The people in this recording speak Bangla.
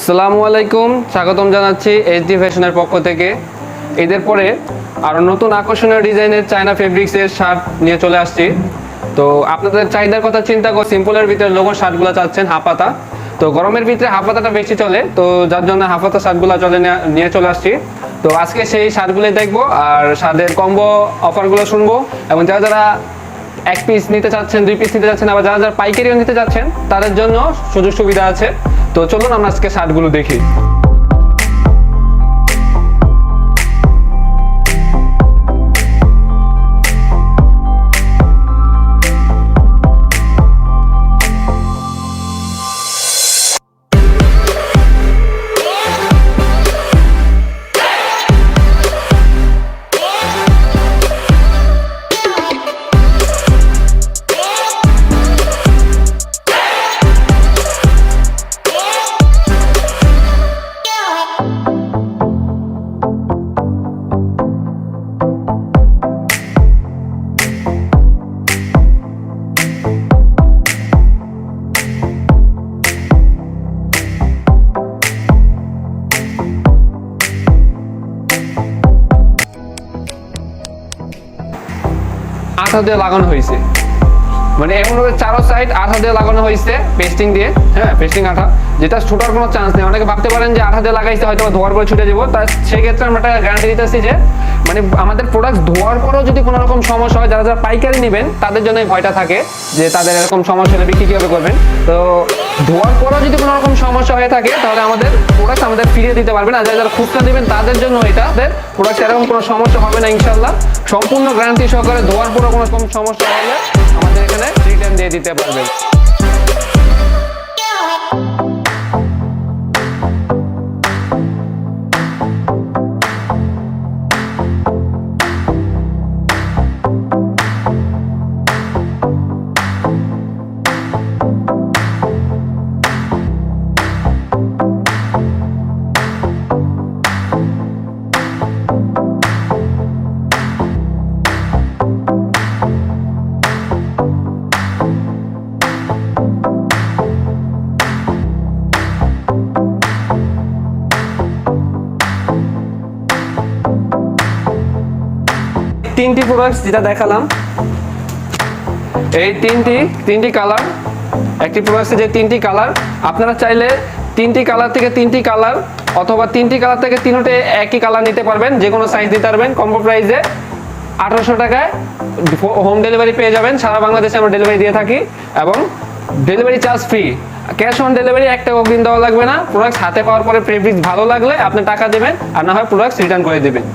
আসসালামু আলাইকুম, স্বাগতম জানাচ্ছি এইচডি ফ্যাশনের পক্ষ থেকে। ঈদের পরে আরও নতুন আকর্ষণীয় ডিজাইনের চায়না ফেব্রিক্সের শার্ট নিয়ে চলে আসছি। তো আপনাদের চাহিদার কথা চিন্তা করে সিম্পলের ভিতরে লোগোর শার্টগুলো চাচ্ছেন হাফাতা। তো গরমের ভিতরে হাফাতাটা বেশি চলে, তো যার জন্য হাফাতা শার্টগুলো নিয়ে চলে আসছি। তো আজকে সেই শার্টগুলোই দেখবো আর শার্টের কম্বো অফারগুলো শুনবো, এবং যারা যারা এক পিস নিতে চাচ্ছেন, 2 পিস নিতে চাচ্ছেন, আবার যারা যারা পাইকারিও নিতে চাচ্ছেন তাদের জন্য সুযোগ সুবিধা আছে। তো চলুন আমরা আজকে শার্টগুলো দেখি। আঠা দিয়ে লাগানো হয়েছে, মানে এমনভাবে চারো সাইড আঠা দিয়ে লাগানো হয়েছে পেস্টিং দিয়ে। হ্যাঁ, পেস্টিং আঠা, যেটা ছোটার কোনো চান্স নেই। অনেকে ভাবতে পারেন যে আঠা দিয়ে লাগাইছে হয়তো ধোয়ার পরে ছুটে যাবো, তার সেক্ষেত্রে আমরা একটা গ্যারান্টি দিতেছি যে মানে আমাদের প্রোডাক্ট ধোয়ার পরেও যদি কোনো রকম সমস্যা হয়, যারা যারা পাইকারি নেবেন তাদের জন্য ভয়টা থাকে যে তাদের এরকম সমস্যা হলে বিক্রি কীভাবে করবেন। তো ধোয়ার পরেও যদি কোনো রকম সমস্যা হয়ে থাকে তাহলে আমাদের প্রোডাক্ট আমাদের ফিরিয়ে দিতে পারবেন। আর যারা যারা খুচরা নেবেন তাদের জন্য এটাদের প্রোডাক্ট এরকম কোনো সমস্যা হবে না ইনশাল্লাহ। সম্পূর্ণ গ্যারান্টি সহকারে ধোয়ার পরেও কোনো রকম সমস্যা হলে আমাদের এখানে রিটার্ন দিয়ে দিতে পারবেন। তিনটি প্রোডাক্ট যেটা দেখালাম, এই তিনটি কালার, একটি প্রোডাক্টে যে তিনটি কালার, আপনারা চাইলে তিনটি কালার থেকে তিনটি কালার অথবা তিনটি কালার থেকে তিনটে একই কালার নিতে পারবেন, যে কোনো সাইজ দিতে পারবেন। কম্বো প্রাইসে 1800 টাকায় হোম ডেলিভারি পেয়ে যাবেন। সারা বাংলাদেশে আমরা ডেলিভারি দিয়ে থাকি এবং delivery charge free. Cash on delivery একটা অগ্রিম দেওয়া লাগবে না। প্রোডাক্ট হাতে পাওয়ার পরে ফেব্রিক্স ভালো লাগলে আপনি টাকা দেবেন, আর না হয় প্রোডাক্ট রিটার্ন করে দেবেন।